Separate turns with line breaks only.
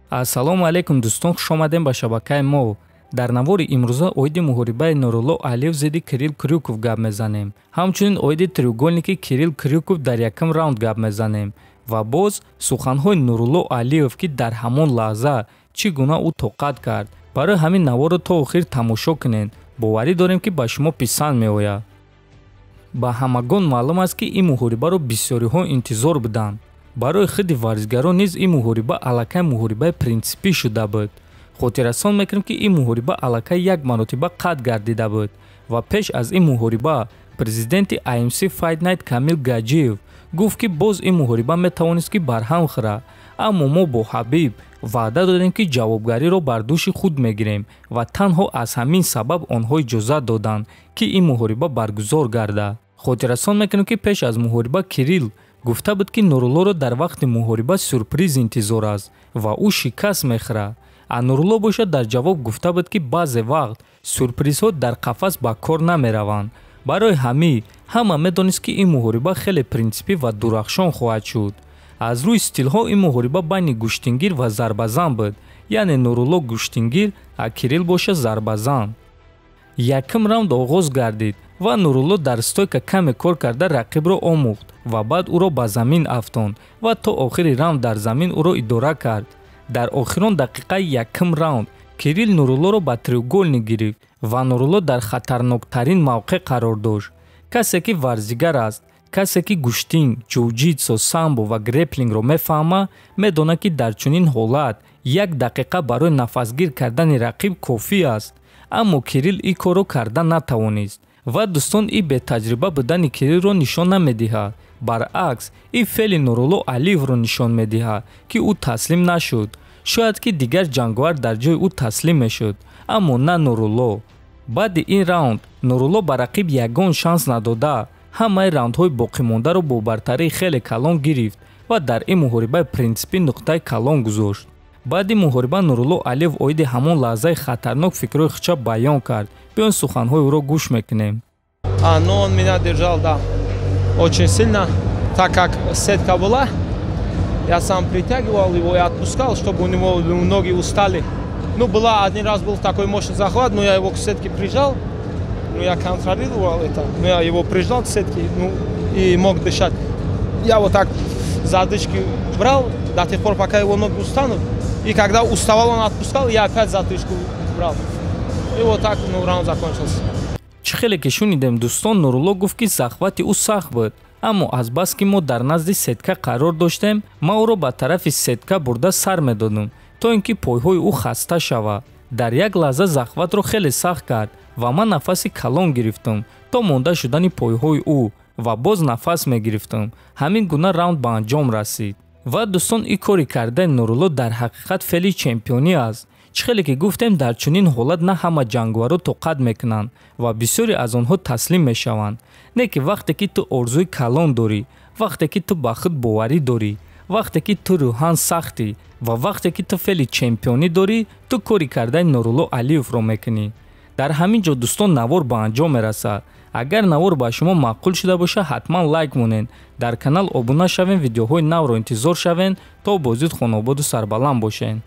Ассалому алейкум дӯстон, хуш омадем ба шабакаи мо. Дар навори имрӯза оиди муҳорибаи Нурулло Алиев зидди Кирилл Крюков гап мезанем. Ҳамчунин оиди треугольники Кирилл Крюков дар якум раунд гап мезанем. Ва боз суханҳои Нурулло Алиев ки дар ҳамон лаҳза чӣ гуна ӯ тоқат кард. Барои ҳамин наворро то охир тамошо кунед. Боварӣ дорем ки ба шумо писанд меояд. ба ҳамагон маълум аст ки ин муҳорибаро бисёриҳо интизор буданд. Барои худи варзигарон низ ин муҳориба аллакай муҳорибаи принсипӣ шуда буд. хотиррасон мекунем ки ин муҳориба аллакай як маротиба қатъ гардида буд ва пеш аз ин муҳориба президенти IMC Fight Night Камил Гаджиев гуфт ки боз ин муҳориба метавонист ки барҳам хӯрад, аммо мо бо Ҳабиб ваъда додем ки ҷавобгариро бар дӯши худ мегирем ва танҳо аз ҳамин сабаб онҳо иҷозат доданд ки ин муҳориба баргузор гардад. хотиррасон мекунем ки пеш аз муҳориба Кирилл гуфта буд ки Нуруллоро дар вақти муҳориба сюрприз интизор аст ва ӯ шикаст мехӯрад. Нурулло бошад дар ҷавоб гуфта буд ки баъзе вақт сюрпризҳо дар қафас ба кор намераванд. Барои ҳамин ҳама медонист ки ин муҳориба хеле принсипӣ ва дурахшон хоҳад шуд. аз рӯи стилҳо ин муҳориба байни гӯштингир ва зарбазан буд, яъне Нурулло гӯштингир, Кирилл боша зарбазан. Якум раунд оғоз гардид ва Нурулло дар стойка каме кор карда рақибро омӯхт ва баъд ӯро ба замин афтонд ва то охири раунд дар замин ӯро идора кард. дар охирон дақиқаи якум раунд Кирилл Нуруллоро ба треугольник гирифт ва Нурулло дар хатарноктарин мавқеъ қарор дошт. касе ки варзигар аст, касе ки гӯштинг, ҷуҷитсу, самбо ва греплингро мефаҳмад, медонад ки дар чунин ҳолат як дақиқа барои нафасгир кардани рақиб кофӣ аст. аммо Кирилл ин корро карда натавонист ва дӯстон, ин бетаҷриба будани Кириллро нишон намедиҳад. баръакс, ин феъли Нурулло Алиевро нишон медиҳад ки ӯ таслим нашуд. шояд ки дигар ҷанговар дар ҷои ӯ таслим мешуд, аммо на Нурулло. баъди ин раунд Нурулло ба рақиб ягон шанс надода ҳамаи раундҳои боқимондаро бо бартарии хеле калон гирифт ва дар ин муҳорибаи принсипӣ нуқтаи калон гузошт. баъди муҳориба Нурулло Алиев оиди ҳамон лаҳзаи хатарнок фикрҳои худша баён кард. биён суханҳои ӯро гӯш мекунем.
Но он меня держал, да, очень сильно, так как сетка была, я сам притягивал его и отпускал, чтобы у него ноги устали. Ну, один раз был такой мощный захват, но я его к сетке прижал, ну, я контролировал это, но я его прижал к сетке, ну, и мог дышать. Я вот так задышки брал до тех пор, пока его ноги устанут, и когда уставал, он отпускал, я опять задышку брал. И вот так, ну, раунд закончился.
чӣ хеле ки шунидем дӯстон, Нурулло гуфт ки захвати ӯ сахт буд, аммо аз бас ки мо дар назди сетка қарор доштем, ма ӯро ба тарафи сетка бурда сар медодум, то ин ки пойҳои ӯ хаста шавад. дар як лаҳза захватро хеле сахт кард ва ман нафаси калон гирифтам то монда шудани пойҳои ӯ ва боз нафас мегирифтам. ҳамин гуна раунд ба анҷом расид. ва дӯстон, ин кори кардаи Нурулло дар ҳақиқат феъли чемпионӣ аст. чӣ хеле ки гуфтем, дар чунин ҳолат на ҳама ҷанговаро тоқат мекунанд ва бисёре аз онҳо таслим мешаванд. не ки вақте ки ту орзуи калон дорӣ, вақте ки ту ба худ боварӣ дорӣ, вақте ки ту рӯҳан сахтӣ ва вақте ки ту феъли чемпионӣ дорӣ, ту кори кардаи Нурулло Алиевро мекунӣ. дар ҳамин ҷо дӯстон, навор ба анҷом мерасад. агар навор ба шумо маъқул шуда боша, ҳатман лайк монед, дар канал обуна шавен, видеоҳои навро интизор шавен. то бозид хонободу сарбаланд бошед.